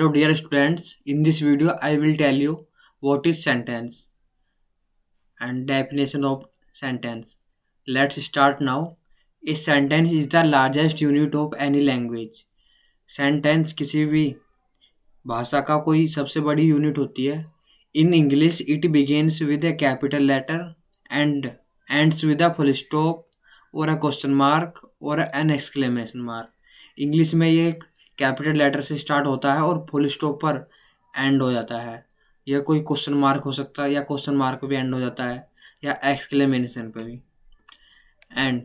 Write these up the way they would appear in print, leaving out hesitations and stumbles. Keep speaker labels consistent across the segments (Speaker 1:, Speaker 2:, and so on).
Speaker 1: Hello dear students, in this video I will tell you what is sentence and definition of sentence. Let's start now. A sentence is the largest unit of any language. Sentence किसी भी भाषा का कोई सबसे बड़ी unit होती है. In English it begins with a capital letter and ends with a full stop or a question mark or an exclamation mark. English में ये एक कैपिटल लेटर से स्टार्ट होता है और फुल स्टॉप पर एंड हो जाता है. यह कोई क्वेश्चन मार्क हो सकता है या क्वेश्चन मार्क पे भी एंड हो जाता है या एक्सक्लेमेशन पे भी. And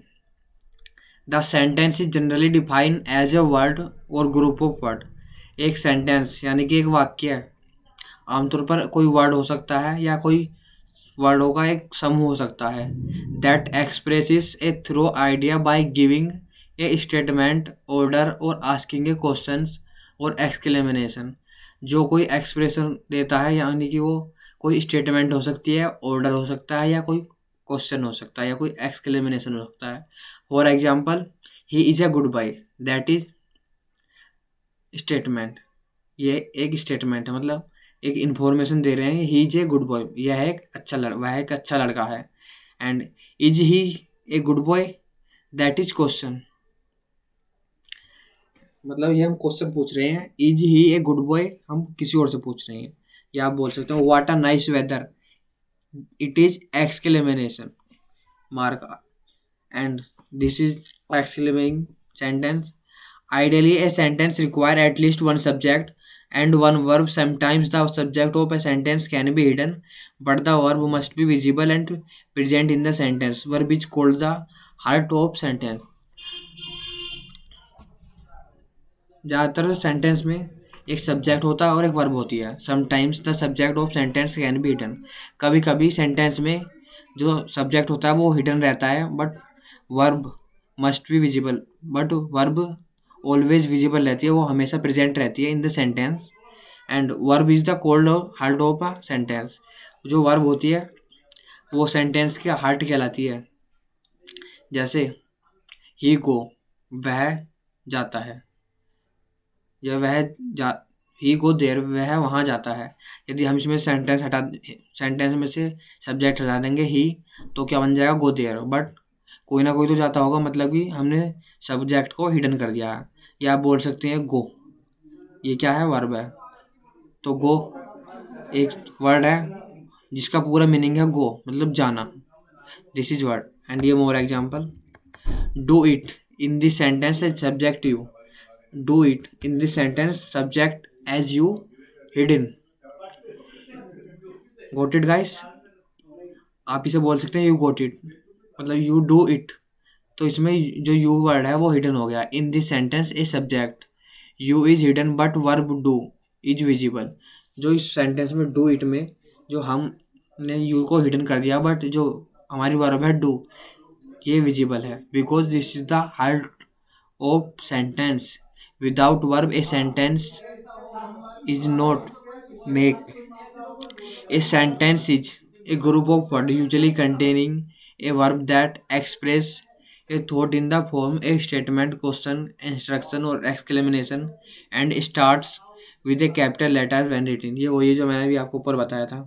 Speaker 1: the sentence is generally define as a word और ग्रुप ऑफ वर्ड. एक सेंटेंस यानी कि एक वाक्य है. आमतौर पर कोई वर्ड हो सकता है या कोई वर्डों का एक समूह हो सकता है. That expresses A through idea by giving a statement order और आस्किंग ए क्वेश्चंस और एक्सक्लेमेशन. जो कोई एक्सप्रेशन देता है यानी कि वो कोई स्टेटमेंट हो सकती है, ऑर्डर हो सकता है या कोई क्वेश्चन हो सकता है या कोई एक्सक्लेमेशन हो सकता है. For example, he is a good boy. That is statement. ये एक स्टेटमेंट है, मतलब एक इन्फॉर्मेशन दे रहे हैं. He is a good boy, यह एक अच्छा वह एक अच्छा लड़का है. And is he a good boy, that is question. मतलब ये हम क्वेश्चन पूछ रहे हैं. Is he a good boy हम किसी और से पूछ रहे हैं. या आप बोल सकते हो what a nice weather, it is exclamation mark. And this is exclaiming sentence. Ideally, a sentence require at least one subject and one verb. Sometimes the subject of a sentence can be hidden, but the verb must be visible and present in the sentence. Verb is called the heart of sentence. ज़्यादातर sentence में एक subject होता है और एक verb होती है. Sometimes the subject of sentence can be hidden. कभी कभी सेंटेंस में जो सब्जेक्ट होता है वो हिडन रहता है, but verb must be visible. But verb always visible रहती है, वो हमेशा प्रेजेंट रहती है in the sentence. And verb is the cold heart of a sentence. जो वर्ब होती है वो सेंटेंस की हार्ट कहलाती है. जैसे ही गो, वह जाता है, या वह जा ही गो देयर, वह वहाँ जाता है. यदि हम इसमें सेंटेंस में से सब्जेक्ट हटा देंगे ही, तो क्या बन जाएगा गो देयर. बट कोई ना कोई तो जाता होगा, मतलब कि हमने सब्जेक्ट को हिडन कर दिया है. या आप बोल सकते हैं गो, ये क्या है, वर्ब है. तो गो एक वर्ड है जिसका पूरा मीनिंग है गो, मतलब जाना. This is word. एंड ये more example. Do it in this sentence as subject you. Do it in this sentence subject as you hidden. Got it guys. आप इसे बोल सकते हैं यू गोट इट, मतलब यू डू इट. तो इसमें जो यू वर्ड है वो हिडन हो गया. इन this sentence a subject you is hidden but verb do is visible. जो इस सेंटेंस में डू इट में जो हमने यू को हिडन कर दिया, बट जो हमारी वर्ब है डू, ये विजिबल है. Because this is the heart of sentence. Without verb a sentence is not make. A sentence is a group of words usually containing a verb that express a thought in the form a statement, question, instruction or exclamation and starts with a capital letter when written. ये वही है जो मैंने भी आपको ऊपर बताया था.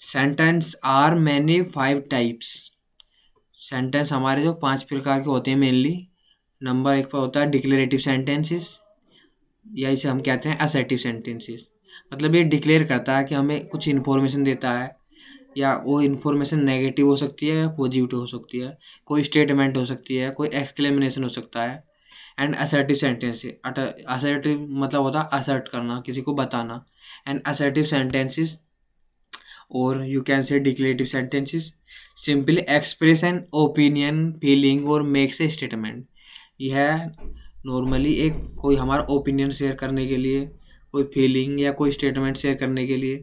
Speaker 1: Sentence are many 5 types. Sentence हमारे जो 5 प्रकार के होते हैं मेनली. नंबर 1 पर होता है डिक्लेरेटिव सेंटेंसेस, या इसे हम कहते हैं असर्टिव सेंटेंसेस. मतलब ये डिक्लेयर करता है कि हमें कुछ इन्फॉर्मेशन देता है, या वो इन्फॉर्मेशन नेगेटिव हो सकती है या पॉजिटिव हो सकती है. कोई स्टेटमेंट हो सकती है, कोई एक्सक्लेमेशन हो सकता है. एंड असर्टिव सेंटेंस, असर्टिव मतलब होता है असर्ट करना, किसी को बताना. एंड असर्टिव सेंटेंसेस और you can say declarative sentences simply express an opinion, feeling और मेक्स ए स्टेटमेंट. यह नॉर्मली एक कोई हमारा ओपिनियन शेयर करने के लिए, कोई फीलिंग या कोई स्टेटमेंट शेयर करने के लिए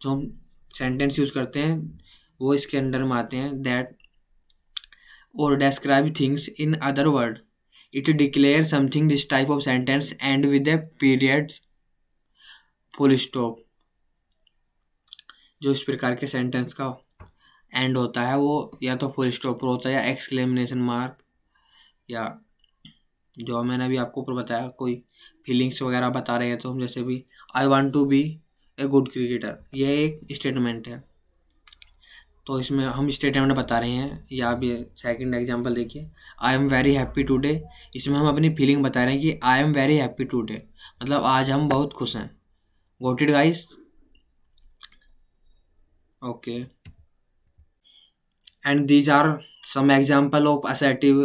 Speaker 1: जो हम सेंटेंस यूज़ करते हैं वो इसके अंडर में आते हैं. दैट और describe things in other word. It declare something. This type of sentence and with a period full stop. जो इस प्रकार के सेंटेंस का एंड होता है वो या तो फुल स्टॉप पर होता है या एक्सक्लेमेशन मार्क या जो मैंने अभी आपको ऊपर बताया, कोई फीलिंग्स वगैरह बता रहे हैं तो हम जैसे भी I want to be a good cricketer, यह एक स्टेटमेंट है। तो इसमें हम स्टेटमेंट बता रहे हैं, या आप ये सेकंड एग्जांपल देखिए, I am very happy today. इसमें हम अपनी फीलिंग बता रहे हैं कि I am very happy today, मतलब आज हम बहुत खुश हैं। Got it guys? Okay. And these are some example of assertive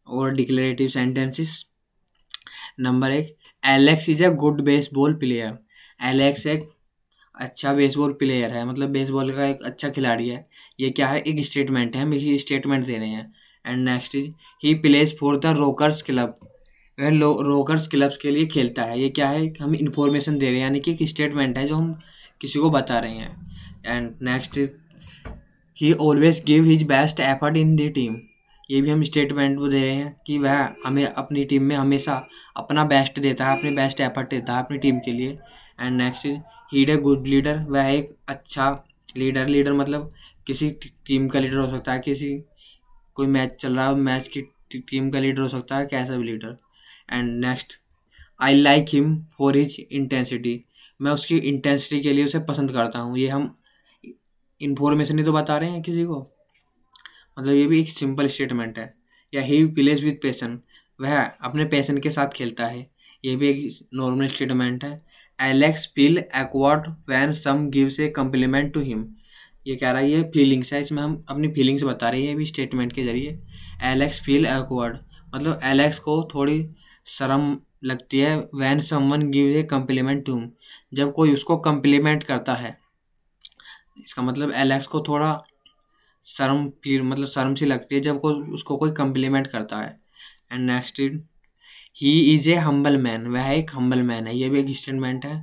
Speaker 1: और declarative sentences. Number 1, Alex is a good baseball player. Alex एक अच्छा बेसबॉल प्लेयर है, मतलब बेसबॉल का एक अच्छा खिलाड़ी है। ये क्या है, एक स्टेटमेंट है, हम ये स्टेटमेंट दे रहे हैं। And next is he plays for the rockers club. वह रोकर्स क्लब्स के लिए खेलता है। ये क्या है, हम इंफॉर्मेशन दे रहे हैं, यानी कि एक स्टेटमेंट है जो हम किसी को बता रहे हैं। And next is he always give his best effort in the team. ये भी हम स्टेटमेंट दे रहे हैं कि वह हमें अपनी टीम में हमेशा अपना बेस्ट देता है, अपने बेस्ट एफर्ट देता है अपनी टीम के लिए। And next is he is a good leader. वह एक अच्छा लीडर, लीडर मतलब किसी टीम का लीडर हो सकता है, किसी कोई मैच चल रहा है, मैच की टीम का लीडर हो सकता है, कैसा भी leader. And next, I like him for his intensity. मैं उसकी इंटेंसिटी के लिए उसे पसंद करता हूँ। ये हम इंफॉर्मेशन ही तो बता रहे हैं किसी को, मतलब ये भी एक सिंपल स्टेटमेंट है। या ही प्लेज विद पैशन, वह अपने पैशन के साथ खेलता है। ये भी एक नॉर्मल स्टेटमेंट है। Alex feel awkward when some gives a compliment to him. ये कह रहा है, ये फीलिंग्स है, इसमें हम अपनी फीलिंग्स बता रहे हैं, ये भी स्टेटमेंट के जरिए। एलेक्स फील एक्वर्ड मतलब एलेक्स को थोड़ी शर्म लगती है। When someone gives a compliment to him, जब कोई उसको कम्प्लीमेंट करता है। इसका मतलब एलेक्स को थोड़ा शर्म फील, मतलब शर्म सी लगती है जब कोई उसको कोई कम्प्लीमेंट करता है। And next is he is a humble man. वह एक हम्बल मैन है, ये भी एक स्टेटमेंट है।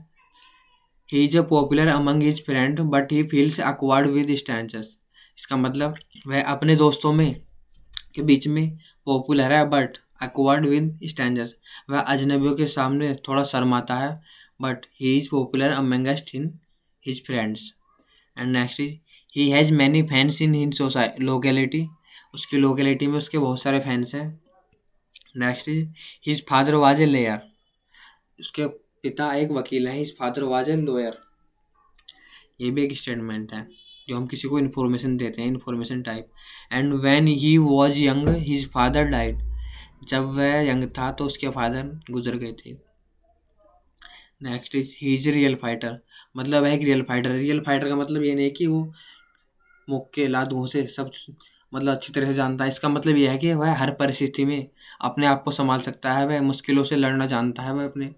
Speaker 1: He is a popular among his friend but he feels awkward with strangers. इसका मतलब वह अपने दोस्तों में के बीच में पॉपुलर है बट अक्वर्ड विद स्ट्रेंजर्स, वह अजनबियों के सामने थोड़ा शर्माता है। But he is popular amongst in his friends. And next is he has many fans in his locality. उसकी लोकेलिटी में उसके बहुत सारे फैंस हैं। Next is his father was a lawyer. उसके पिता एक वकील हैं। His father was a lawyer, ये भी एक स्टेटमेंट है जो हम किसी को इन्फॉर्मेशन देते हैं, information type. And when he was young his father died. जब वह यंग था तो उसके फादर गुजर गए थे। Next is he is real fighter, मतलब वह एक रियल फाइटर है। रियल फाइटर का मतलब ये नहीं कि वो मुक्के लातों से सब मतलब अच्छी तरह से जानता है। इसका मतलब यह है कि वह हर परिस्थिति में अपने आप को संभाल सकता है, वह मुश्किलों से लड़ना जानता है, वह अपने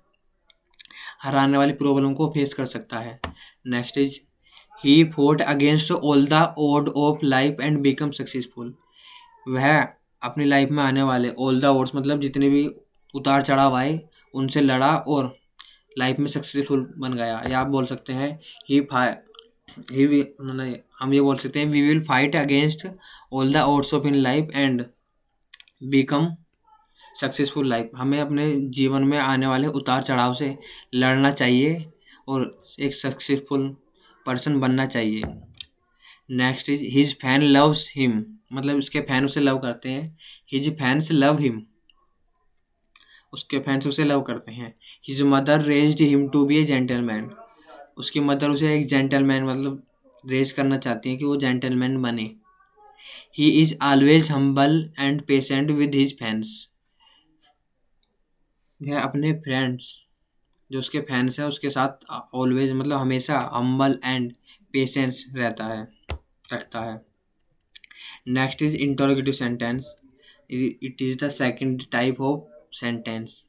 Speaker 1: हर आने वाली प्रॉब्लम को फेस कर सकता है। Next is he fought against all the odd of life and become successful. वह अपनी लाइफ में आने वाले ऑल द ओड्स मतलब जितने भी उतार चढ़ाव आए उनसे लड़ा और लाइफ में सक्सेसफुल बन गया। या आप बोल सकते हैं ही हम ये बोल सकते हैं we will fight against all the odds of in life and become successful life. हमें अपने जीवन में आने वाले उतार चढ़ाव से लड़ना चाहिए और एक सक्सेसफुल पर्सन बनना चाहिए। Next is his fan loves him, मतलब उसके फैन उसे लव करते हैं। हिज फैंस लव हिम, उसके फैंस उसे लव करते हैं। His mother raised him to be a gentleman. उसकी मदर उसे एक जेंटलमैन मतलब रेज करना चाहती हैं कि वो जेंटलमैन बने। He is always humble and patient with his fans. वह अपने फ्रेंड्स जो उसके फैंस हैं उसके साथ ऑलवेज मतलब हमेशा हम्बल एंड पेशेंस रखता है। Next is interrogative sentence. It is the second type of sentence.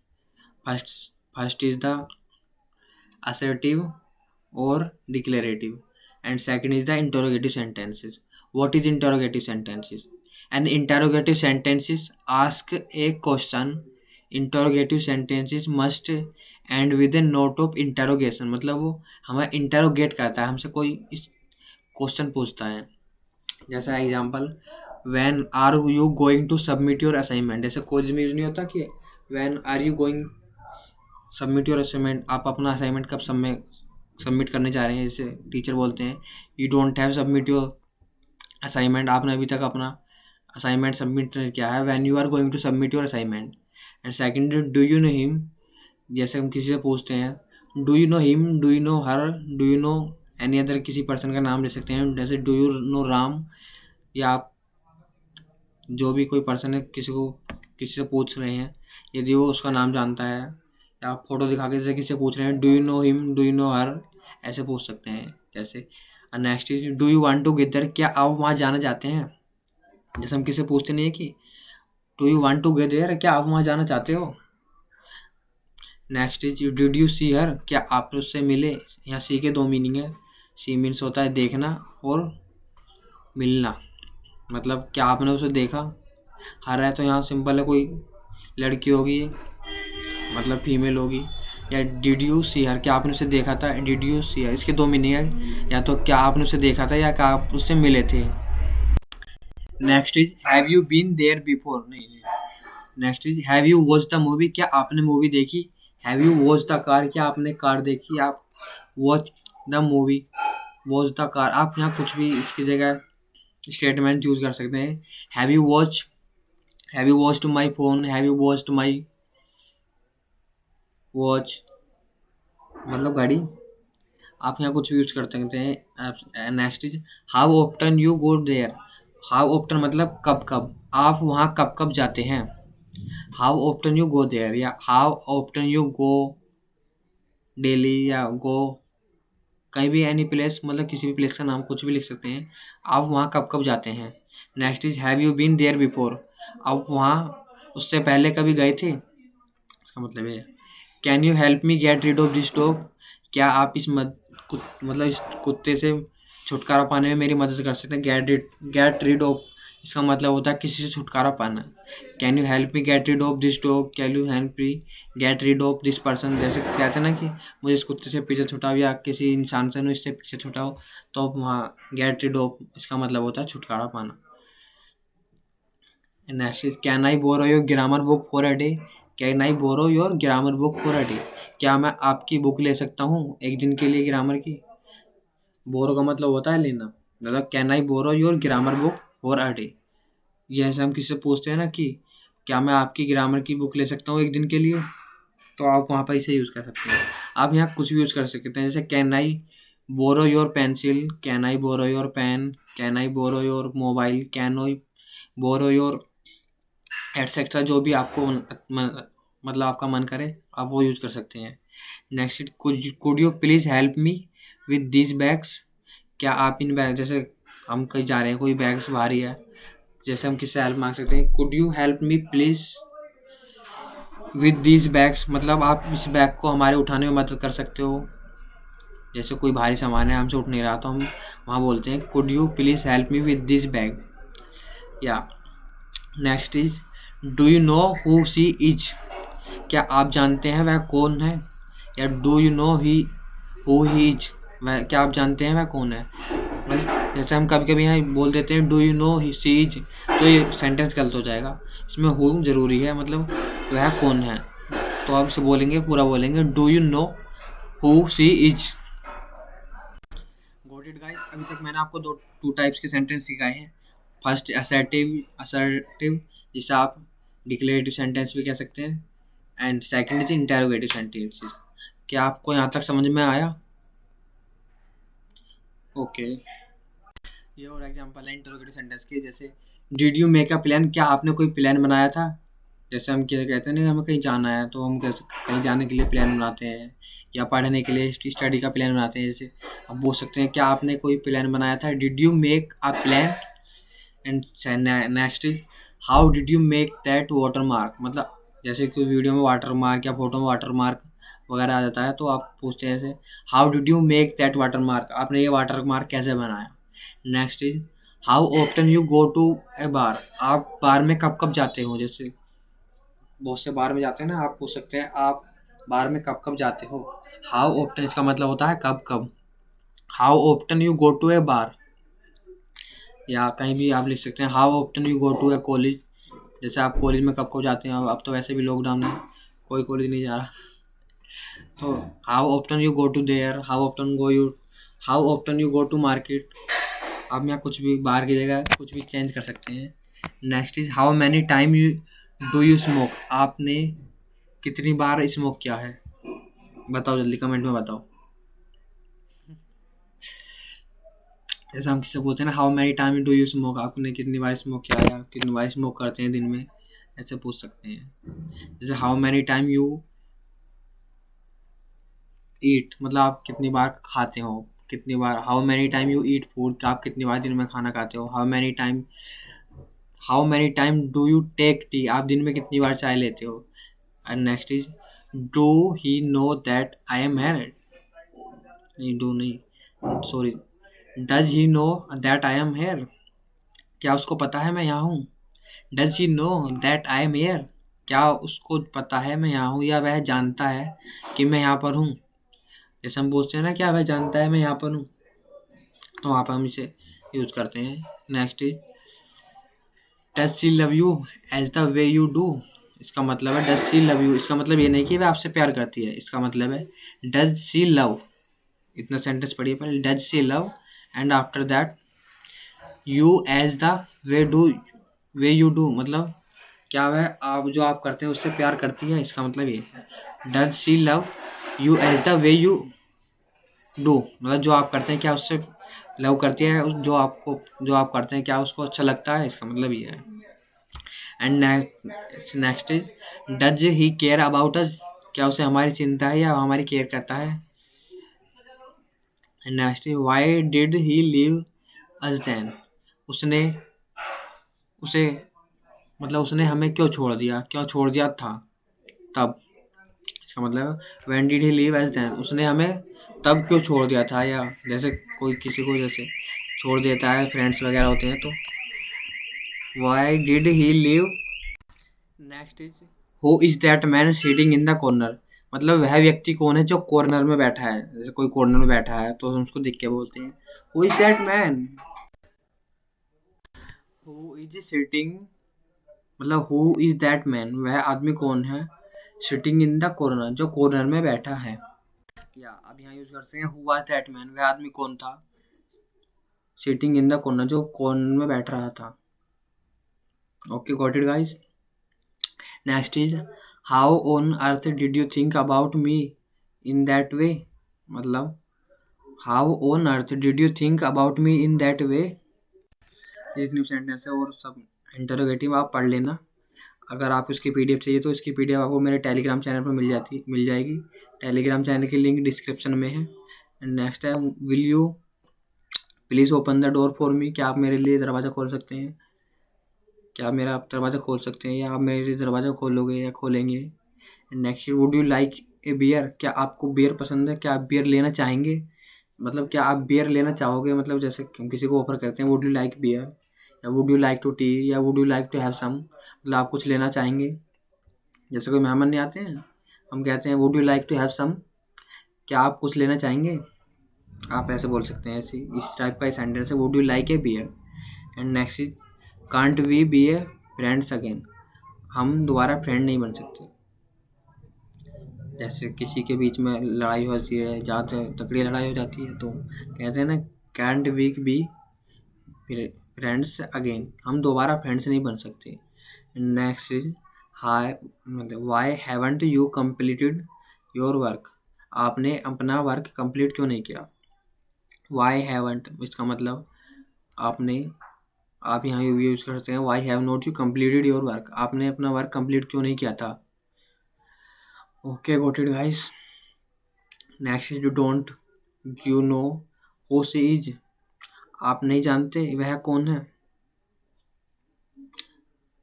Speaker 1: First is the assertive or declarative, and second is the interrogative sentences. What is interrogative sentences? An interrogative sentences ask a question. Interrogative sentences must end with a note of interrogation, मतलब वो हमें interrogate करता है, हमसे कोई question पूछता है। जैसा example, when are you going to submit your assignment. जैसे क्विज में नहीं होता कि when are you going submit your assignment, आप अपना असाइनमेंट कब सबमिट करने जा रहे हैं। जैसे टीचर बोलते हैं you don't have submit your assignment, आपने अभी तक अपना असाइनमेंट सबमिट नहीं किया है। When you are going to submit your assignment. And second do you know him, जैसे हम किसी से पूछते हैं do you know him, do you know her, do you know any other, किसी पर्सन का नाम ले सकते हैं, जैसे डू यू नो राम, या आप जो भी कोई पर्सन है किसी से पूछ रहे हैं, यदि वो उसका नाम जानता है, या आप फोटो दिखा के जैसे किसी से पूछ रहे हैं do you know him, do you know her, ऐसे पूछ सकते हैं। जैसे next is do you want to get there, क्या आप वहाँ जाना चाहते हैं। जैसे हम किसी से पूछते नहीं है कि do you want to get there, क्या आप वहाँ जाना चाहते हो। Next is did you see her, क्या आप उससे मिले। यहाँ सी के दो मीनिंग है। सी मीन्स होता है देखना, और मिलना मतलब क्या आपने उसे देखा। हर है तो यहाँ सिंपल है, कोई लड़की होगी मतलब फीमेल होगी। या डिड यू सी हर, क्या आपने उसे देखा था। डिड यू सी हर, इसके दो मीनिंग है, या तो क्या आपने उसे देखा था या क्या आप उससे मिले थे। Next is have you been there before, नहीं। Next is have you watch the movie, क्या आपने मूवी देखी। Have you watch the car, क्या आपने कार देखी। आप watch the movie, watch the car, आप यहाँ कुछ भी इसकी जगह स्टेटमेंट यूज कर सकते हैं। Have you watched my phone, have you watched my watch, मतलब घड़ी। आप यहाँ कुछ भी यूज कर सकते हैं। Next is how often you go there, how often मतलब कब कब, आप वहाँ कब कब जाते हैं। How often you go there, या how often you go daily, या गो कहीं भी एनी प्लेस, मतलब किसी भी प्लेस का नाम कुछ भी लिख सकते हैं। आप वहाँ कब कब जाते हैं। Next is have you been there before, आप वहाँ उससे पहले कभी गए थे। इसका मतलब है can you help me get rid of this dog, क्या आप मतलब इस कुत्ते से छुटकारा पाने में मेरी मदद कर सकते हैं। गेट रिड ऑफ, इसका मतलब होता है किसी से छुटकारा पाना। Can you help me get rid of this dog, can you help me get rid of this person, जैसे कहते हैं ना कि मुझे इस कुत्ते से पीछे छुटाओ, या किसी इंसान से इससे पीछे छुटाओ, तो वहाँ गेट रिड ऑफ इसका मतलब होता है छुटकारा पाना। Next is can I borrow your grammar book for a day, can I borrow your grammar book for a day, क्या मैं आपकी बुक ले सकता हूँ एक दिन के लिए ग्रामर की। बोरो का मतलब होता है लेना, मतलब can I borrow your grammar book for a day. ये ऐसे हम किसी से पूछते हैं ना कि क्या मैं आपकी ग्रामर की बुक ले सकता हूँ एक दिन के लिए, तो आप वहाँ पर इसे यूज़ कर सकते हैं। आप यहाँ कुछ भी यूज़ कर सकते हैं, जैसे can I borrow your pencil, can I borrow your pen, can I borrow your mobile, can I borrow your etcetera, जो भी आपको मतलब आपका मन करे आप वो यूज़ कर सकते हैं। Next could you please help me with this bags, क्या आप इन बैग, जैसे हम कहीं जा रहे हैं कोई बैग्स भारी है, जैसे हम किससे हेल्प मांग सकते हैं could you help me please with this bags, मतलब आप इस बैग को हमारे उठाने में मदद कर सकते हो। जैसे कोई भारी सामान है हमसे उठ नहीं रहा, तो हम वहाँ बोलते हैं could you please help me with this bag. या next is do you know who she is, क्या आप जानते हैं वह कौन है। या do you know he who he is, वह क्या आप जानते हैं वह कौन है। बस जैसे हम कभी कभी यहाँ बोल देते हैं do you know he she is, तो ये सेंटेंस गलत हो जाएगा, इसमें हु ज़रूरी है, मतलब वह कौन है। तो आप इसे बोलेंगे, पूरा बोलेंगे do you know who she is. Got it guys, अभी तक मैंने आपको टू टाइप्स के सेंटेंस सिखाए हैं। फर्स्ट असर्टिव जिसे आप डिक्लेरेटिव सेंटेंस भी कह सकते हैं, and second is interrogative sentences. क्या आपको यहाँ तक समझ में आया। ओके ये और एग्जांपल है इंटेरोगेटिव सेंटेंस के, जैसे did you make a plan, क्या आपने कोई प्लान बनाया था। जैसे हम क्या कहते हैं ना हमें कहीं जाना है, तो हम कहीं जाने के लिए प्लान बनाते हैं, या पढ़ने के लिए स्टडी का प्लान बनाते हैं। जैसे हम पूछ सकते हैं क्या आपने कोई प्लान बनाया था, did you make a plan. And next is how did you make that water mark, मतलब जैसे कोई वीडियो में वाटर मार्क या फोटो में वाटर मार्क वगैरह आ जाता है, तो आप पूछते हैं जैसे how did you make that water mark, आपने ये वाटर मार्क कैसे बनाया। Next is how often you go to a bar, आप बार में कब कब जाते हो। जैसे बहुत से बार में जाते हैं ना, आप पूछ सकते हैं आप बार में कब कब जाते हो। हाउ ऑफ्टन इसका मतलब होता है कब कब। How often you go to a bar, या कहीं भी आप लिख सकते हैं how often you go to a college, जैसे आप कॉलेज में कब कब जाते हैं। अब तो वैसे भी लॉकडाउन है, कोई कॉलेज नहीं जा रहा, तो how often you go to there, how often you go to market. आप यहाँ कुछ भी बाहर की जगह कुछ भी चेंज कर सकते हैं। Next is how many time do you smoke, आपने कितनी बार स्मोक किया है? बताओ जल्दी कमेंट में बताओ। जैसे हम किससे पूछते हैं ना, how many time do you smoke, आपने कितनी बार स्मोक किया है, आप कितनी बार स्मोक करते हैं दिन में, ऐसे पूछ सकते हैं। जैसे how many time you eat, मतलब आप कितनी बार खाते हो, कितनी बार, how many time you eat food, आप कितनी बार दिन में खाना खाते हो। How many time do you take tea, आप दिन में कितनी बार चाय लेते हो। And next is do he know that I am married, नहीं डू नहीं, sorry, does he know that I am here, क्या उसको पता है मैं यहाँ हूँ। Does he know that I am here, क्या उसको पता है मैं यहाँ हूँ, या वह जानता है कि मैं यहाँ पर हूँ। जैसे हम पूछते हैं ना, क्या वह जानता है मैं यहाँ पर हूँ, तो वहाँ पर हम इसे यूज करते हैं। Next is does she love you as the way you do, इसका मतलब है डज शी लव यू, इसका मतलब ये नहीं कि वह आपसे प्यार करती है, इसका मतलब है डज शी लव, इतना सेंटेंस पढ़िए पहले, does she love and after that you as the way do, way you do, मतलब क्या वह आप जो आप करते हैं उससे प्यार करती है, इसका मतलब ये है। Does she love you as the way you do, मतलब जो आप करते हैं क्या उससे लव करती है, जो आपको जो आप करते हैं क्या उसको अच्छा लगता है, इसका मतलब ये है। And next is does he care about us, क्या उसे हमारी चिंता है या हमारी केयर करता है। And next is why did he leave us then, उसने उसे मतलब उसने हमें क्यों छोड़ दिया, क्यों छोड़ दिया था तब, इसका मतलब when did he leave us then, उसने हमें तब क्यों छोड़ दिया था, या जैसे कोई किसी को जैसे छोड़ देता है, फ्रेंड्स वगैरह होते हैं तो why did he leave. Next is who is that man sitting in the corner, मतलब वह व्यक्ति कौन है जो कॉर्नर में बैठा है, जैसे कोई कॉर्नर में बैठा है तो हम उसको देख के बोलते हैं who is that man. Who is sitting, मतलब हु इज दैट मैन, वह आदमी कौन है, सिटिंग इन द कॉर्नर, जो कॉर्नर में बैठा है। या अब यहाँ यूज करते हैं हु वाज दैट मैन, वह आदमी कौन था, सिटिंग इन द कॉर्नर, जो कॉर्नर में बैठ रहा था। Okay got it guys. Next is how on earth did you think about me in that way, मतलब how on earth did you think about me in that way, जितनी sentence है और सब इंटरोगेटिव आप पढ़ लेना। अगर आपको इसकी पीडीएफ चाहिए तो इसकी पीडीएफ आपको मेरे टेलीग्राम चैनल पर मिल जाएगी। टेलीग्राम चैनल की लिंक डिस्क्रिप्शन में है। एंड नेक्स्ट है will you please open the door for me, क्या आप मेरे लिए दरवाज़ा खोल सकते हैं, क्या आप मेरा दरवाज़ा खोल सकते हैं, या आप मेरे लिए दरवाज़ा खोलोगे या खोलेंगे। Next would you like a beer, क्या आपको बियर पसंद है, क्या आप बियर लेना चाहेंगे, मतलब क्या आप बियर लेना चाहोगे, मतलब जैसे हम किसी को ऑफर करते हैं वुड यू लाइक बियर, या would you like to tea, या would you like to have some, मतलब आप कुछ लेना चाहेंगे। जैसे कोई मेहमान नहीं आते हैं, हम कहते हैं would you like to have some, क्या आप कुछ लेना चाहेंगे, आप ऐसे बोल सकते हैं, ऐसे इस टाइप का सेंटेंस है would you like a beer. And next is can't we be a friends again, हम दोबारा फ्रेंड नहीं बन सकते। जैसे किसी के बीच में लड़ाई होती है, ज़्यादा तगड़ी लड़ाई हो जाती है तो कहते हैं ना can't we be friends again, हम दोबारा फ्रेंड्स नहीं बन सकते। नेक्स्ट इज हाई, मतलब why haven't you completed your work, आपने अपना वर्क कंप्लीट क्यों नहीं किया। वाई हैवंट, इसका मतलब आपने, आप यहाँ यूज कर सकते हैं why have not you completed your work, आपने अपना वर्क कंप्लीट क्यों नहीं किया था। Okay got it guys. Next is don't you know who she is, आप नहीं जानते वह कौन है।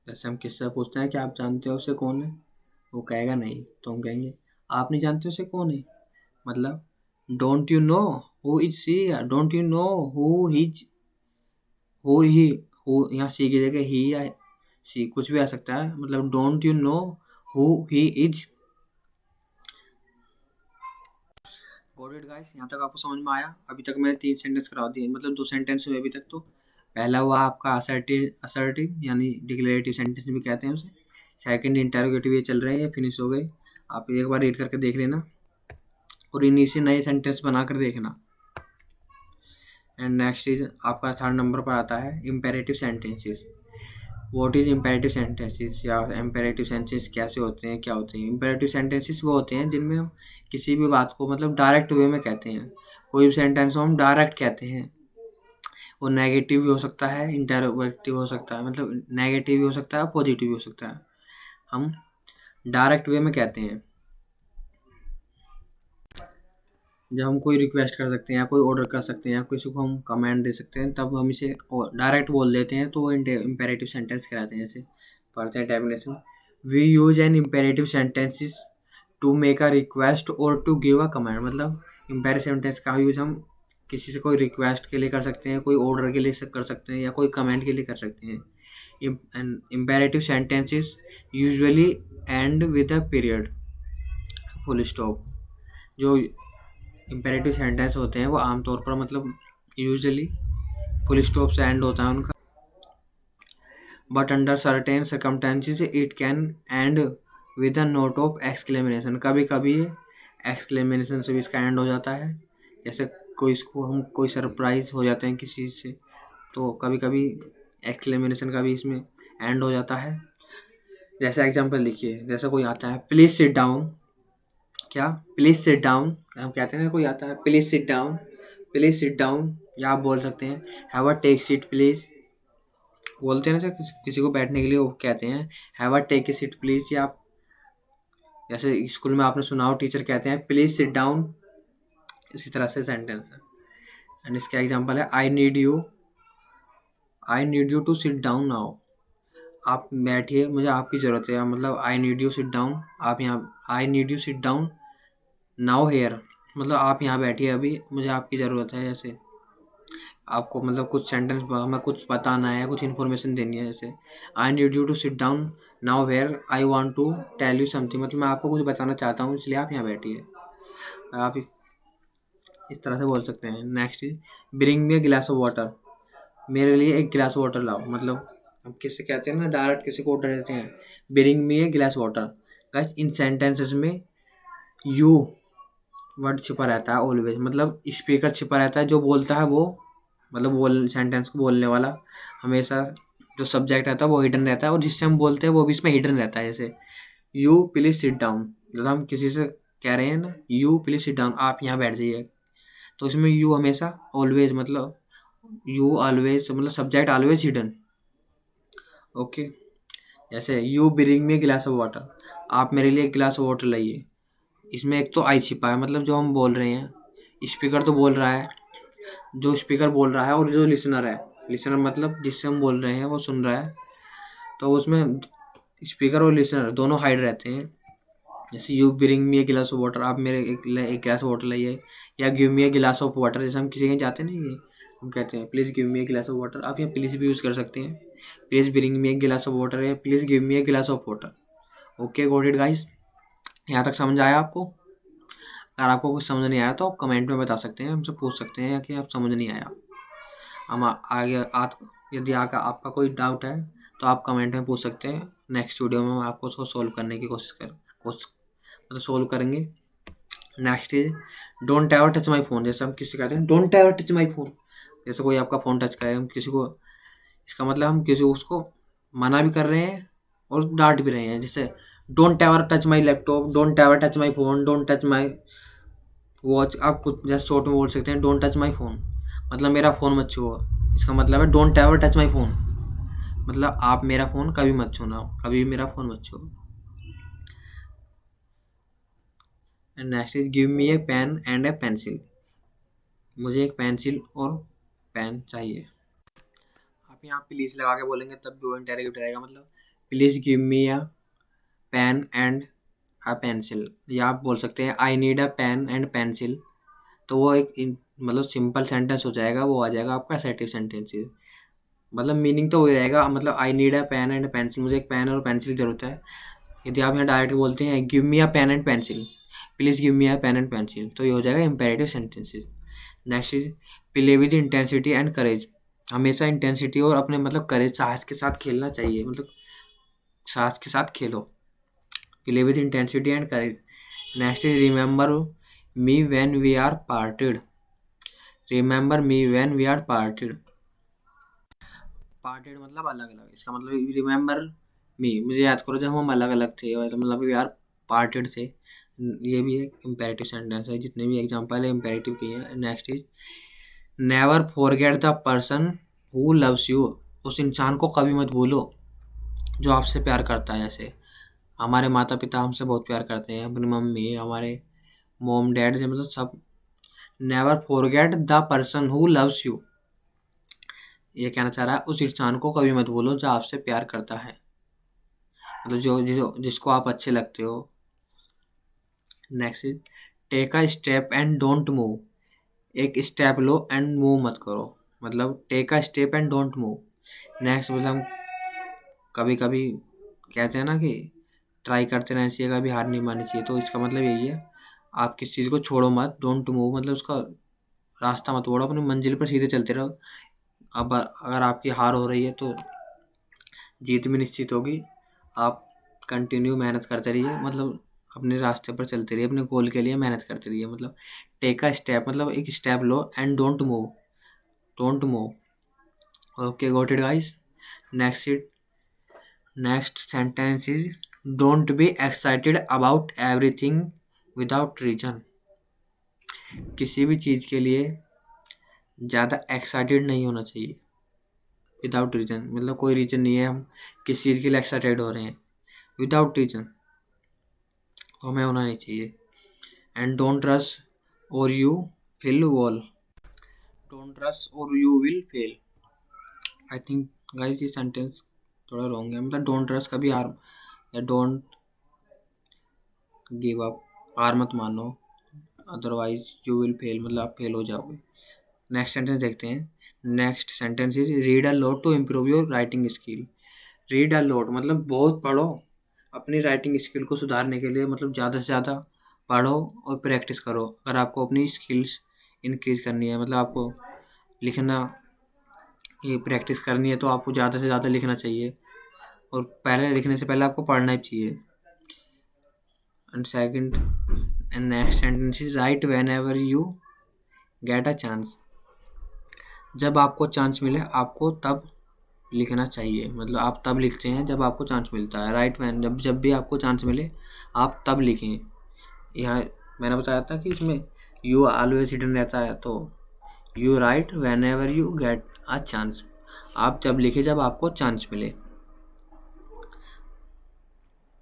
Speaker 1: जैसे हम किससे पूछते हैं कि आप जानते हो उसे कौन है, वो कहेगा नहीं, तो हम कहेंगे आप नहीं जानते उसे कौन है, मतलब don't you know who is she, don't you know who his, who he, who यहाँ सी की जगह ही या सी कुछ भी आ सकता है, मतलब don't you know who he is. Got it guys, यहाँ तक आपको समझ में आया। अभी तक मैंने 3 सेंटेंस करा दिए, मतलब 2 सेंटेंस हुए अभी तक। तो पहला हुआ आपका असर्टिव यानी डिक्लेरेटिव सेंटेंस भी कहते हैं उसे। सेकंड इंटरोगेटिव, ये चल रहे हैं, ये फिनिश हो गए, आप एक बार रीड करके देख लेना और इन्हीं से नए सेंटेंस बना कर देखना। एंड नेक्स्ट इज आपका 3rd नंबर पर आता है imperative sentences. What is imperative sentences या इम्पेरेटिव सेंटेंसेस कैसे होते हैं, क्या होते हैं? इम्पेरेटिव सेंटेंसेस वो होते हैं जिनमें हम किसी भी बात को मतलब डायरेक्ट वे में कहते हैं। कोई भी सेंटेंस को हम डायरेक्ट कहते हैं। वो नेगेटिव भी हो सकता है, इंटरोगेटिव हो सकता है, मतलब नेगेटिव भी हो सकता है, पॉजिटिव भी हो सकता है। हम डायरेक्ट वे में कहते हैं। जब हम कोई रिक्वेस्ट कर सकते हैं या कोई ऑर्डर कर सकते हैं या किसी को हम कमांड दे सकते हैं, तब हम इसे डायरेक्ट बोल देते हैं, तो वो इम्पेरेटिव सेंटेंस कहलाते हैं। जैसे पढ़ते हैं definition. We use an imperative sentences to make a request और टू गिव अ कमांड। मतलब इम्पेरेटिव सेंटेंस का यूज हम किसी से कोई रिक्वेस्ट के लिए कर सकते हैं, कोई ऑर्डर के लिए कर सकते हैं या कोई कमांड के लिए कर सकते हैं। Imperative sentences usually and with a period, full stop. जो इम्पेरेटिव सेंटेंस होते हैं वो आमतौर पर मतलब यूजुअली फुल स्टॉप से एंड होता है उनका। But under certain circumstances it can and with a note of exclamation. कभी कभी एक्सक्लेमेशन से भी इसका एंड हो जाता है। जैसे कोई इसको हम कोई सरप्राइज हो जाते हैं किसी चीज़ से, तो कभी कभी एक्सक्लेमेशन का भी इसमें एंड हो जाता है। जैसे एग्जांपल लिखिए, जैसे कोई आता है प्लीज सिट डाउन। क्या? Please sit down. हम कहते हैं ना, कोई आता है please sit down, please sit down. या आप बोल सकते हैं have a take seat please. बोलते हैं ना, किसी को बैठने के लिए वो कहते हैं have a take a seat please. या आप जैसे स्कूल में आपने सुना हो टीचर कहते हैं प्लीज सिट डाउन, इसी तरह से सेंटेंस है। एंड इसका एग्जांपल है I need you to sit down now. आप बैठिए, मुझे आपकी ज़रूरत है। मतलब I need you sit down, आप यहाँ I need you sit down now here. मतलब आप यहाँ बैठिए, अभी मुझे आपकी ज़रूरत है। जैसे आपको मतलब कुछ सेंटेंस हमें कुछ बताना है, कुछ इन्फॉर्मेशन देनी है। जैसे I need you to sit down now where I want to tell you something. मतलब मैं आपको कुछ बताना चाहता हूँ, इसलिए आप यहाँ बैठिए। आप इस तरह से बोल सकते हैं। नेक्स्ट इज ब्रिंग मी ए गिलास ऑफ वाटर। मेरे लिए एक गिलास वाटर लाओ। मतलब हम किससे कहते हैं ना, डायरेक्ट किसी को ऑर्डर देते हैं ब्रिंग मी ए गिलास वाटर। गाइस इन सेंटेंसेस में यू वर्ड छिपा रहता है ऑलवेज। मतलब स्पीकर छिपा रहता है, जो बोलता है वो मतलब बोल सेंटेंस को बोलने वाला हमेशा जो सब्जेक्ट रहता है वो हिडन रहता है, और जिससे हम बोलते हैं वो भी इसमें हिडन रहता है। जैसे यू प्लीज सिट डाउन, जब हम किसी से कह रहे हैं ना यू प्लीज सिट डाउन, आप यहाँ बैठ जाइए, तो इसमें यू हमेशा ऑलवेज, मतलब यू ऑलवेज मतलब सब्जेक्ट ऑलवेज हिडन। ओके। जैसे यू ब्रिंग मी गिलास ऑफ वाटर, आप मेरे लिए एक गिलास ऑफ वाटर लाइए। इसमें एक तो आई छिपा है, मतलब जो हम बोल रहे हैं स्पीकर तो बोल रहा है, जो स्पीकर बोल रहा है, और जो लिसनर है, लिसनर मतलब जिससे हम बोल रहे हैं वो सुन रहा है, तो उसमें स्पीकर और लिसनर दोनों हाइड रहते हैं। जैसे यू ब्रिंग मी ए गिलास ऑफ वाटर, आप मेरे एक गिलास ऑफ वाटर लाइए, या गिव मी ए गिलास ऑफ वाटर। जैसे हम किसी के जाते नहीं, ये हम कहते हैं प्लीज़ गिव मी ए गिलास ऑफ वाटर। आप यहाँ प्लीज़ भी यूज़ कर सकते हैं, प्लीज़ ब्रिंग मी ए गिलास ऑफ वाटर या प्लीज़ गिव मी ए गिलास of water. Okay, got it guys? यहाँ तक समझ आया आपको? अगर आपको कुछ समझ नहीं आया तो आप कमेंट में बता सकते हैं, हमसे पूछ सकते हैं कि आप समझ नहीं आया। हम आगे यदि आपका कोई डाउट है तो आप कमेंट में पूछ सकते हैं। नेक्स्ट वीडियो में हम आपको उसको सोल्व करने की कोशिश मतलब सोल्व करेंगे। Next is don't ever touch my phone. जैसे हम किसी कहते हैं don't ever touch my phone, जैसे कोई आपका फ़ोन टच करे, हम किसी को, इसका मतलब हम किसी उसको मना भी कर रहे हैं और डांट भी रहे हैं। जैसे don't ever touch my laptop, don't ever touch my phone, don't touch my watch. आप कुछ जैसे शॉर्ट में बोल सकते हैं डोंट टच माई फ़ोन, मतलब मेरा फ़ोन मत छुओ। इसका मतलब है don't ever touch my phone, मतलब आप मेरा फ़ोन कभी मत छूना, कभी भी मेरा फ़ोन मत छुओ। And next is give me a pen and a pencil. मुझे एक पेंसिल और पेन चाहिए। आप यहाँ प्लीज़ लगा के बोलेंगे तब भी वो इंटरोगेटिव रहेगा। मतलब please give me a pen and a pencil, या आप बोल सकते हैं I need a pen and pencil. तो वो एक मतलब सिंपल सेंटेंस हो जाएगा, वो आ जाएगा आपका असर्टिव सेंटेंस। मतलब मीनिंग तो वही रहेगा, मतलब I need a pen and pencil, मुझे एक पेन और पेंसिल की ज़रूरत है। यदि आप यहाँ डायरेक्ट बोलते हैं give me a pen and pencil, please give me a pen and pencil, तो ये हो जाएगा imperative sentences. Next is play with intensity and courage. हमेशा इंटेंसिटी और अपने मतलब करेज, साहस के साथ खेलना चाहिए। मतलब साहस के साथ खेलो। Play with intensity and courage. Next is remember me when we are parted. Remember me when we are parted. Parted मतलब अलग अलग, इसका मतलब रिमेम्बर मी, मुझे याद करो जब हम अलग अलग थे, और मतलब यार पार्टेड थे। ये भी एक इम्पेरेटिव सेंटेंस है, जितने भी एग्जांपल है इम्पेरेटिव की है। Next is never forget the person who loves you. उस इंसान को कभी मत भूलो जो आपसे प्यार करता है। जैसे हमारे माता पिता हमसे बहुत प्यार करते हैं, अपनी मम्मी, हमारे मोम डैड, मतलब सब। Never forget the person who loves you, ये कहना चाह रहा है उस इंसान को कभी मत भूलो जो आपसे प्यार करता है, मतलब जो जिसको आप अच्छे लगते हो। Next is take a step and don't move. एक स्टेप लो एंड मूव मत करो, मतलब take a step and don't move. Next मतलब कभी कभी कहते हैं ना कि ट्राई करते रहना चाहिए, कभी हार नहीं माननी चाहिए, तो इसका मतलब यही है आप किसी चीज़ को छोड़ो मत। डोंट मूव मतलब उसका रास्ता मत छोड़ो, अपनी मंजिल पर सीधे चलते रहो। अब अगर आपकी हार हो रही है तो जीत भी निश्चित होगी। आप कंटिन्यू मेहनत करते रहिए, मतलब अपने रास्ते पर चलते रहिए, अपने गोल के लिए मेहनत करते रहिए। मतलब टेक अ स्टेप मतलब एक स्टेप लो and don't move, don't move. Okay, got it guys. Next it next sentence is don't be excited about everything without reason. किसी भी चीज़ के लिए ज़्यादा एक्साइटेड नहीं होना चाहिए विदाउट रीजन, मतलब कोई रीजन नहीं है हम किस चीज़ के लिए एक्साइटेड हो रहे हैं, विदाउट रीजन तो हमें होना नहीं चाहिए। And don't rush or you will wall, don't rush or you will fail. I think guys ये सेंटेंस थोड़ा रॉन्ग है, मतलब डोंट रश कभी हार, या डोंट गिव अप, हार मत मानो, अदरवाइज यू विल फेल मतलब आप फेल हो जाओगे। नेक्स्ट सेंटेंस देखते हैं। Next sentence is read a lot to improve your writing skill. Read a lot मतलब बहुत पढ़ो अपनी राइटिंग स्किल को सुधारने के लिए, मतलब ज़्यादा से ज़्यादा पढ़ो और प्रैक्टिस करो। अगर आपको अपनी स्किल्स इंक्रीज करनी है, मतलब आपको लिखना ये प्रैक्टिस करनी है, तो आपको ज़्यादा से ज़्यादा लिखना चाहिए, और पहले लिखने से पहले आपको पढ़ना ही चाहिए। And second and next sentence is right when ever you get a chance. जब आपको चांस मिले आपको तब लिखना चाहिए, मतलब आप तब लिखते हैं जब आपको चांस मिलता है। राइट व्हेन जब जब भी आपको चांस मिले आप तब लिखें। यहाँ मैंने बताया था कि इसमें यू ऑलवेज हिडन रहता है, तो you right when ever you get a chance, आप जब लिखे जब आपको चांस मिले।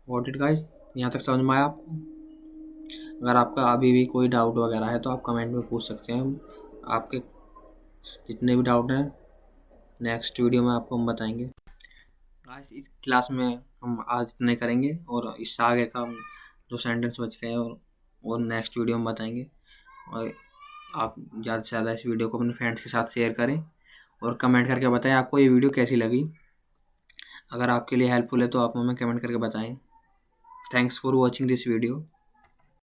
Speaker 1: वॉट इट गाइस, यहाँ तक समझ में आया आपको? अगर आपका अभी भी कोई डाउट वगैरह है तो आप कमेंट में पूछ सकते हैं, हम आपके जितने भी डाउट हैं नेक्स्ट वीडियो में आपको हम बताएंगे। गाइस इस क्लास में हम आज इतने करेंगे, और इससे आगे का हम जो सेंटेंस बच गए हैं और नेक्स्ट वीडियो में बताएंगे। और आप ज़्यादा से ज़्यादा इस वीडियो को अपने फ्रेंड्स के साथ शेयर करें, और कमेंट करके बताएं आपको ये वीडियो कैसी लगी। अगर आपके लिए हेल्पफुल है तो आप हमें कमेंट करके बताएं। Thanks for watching this video.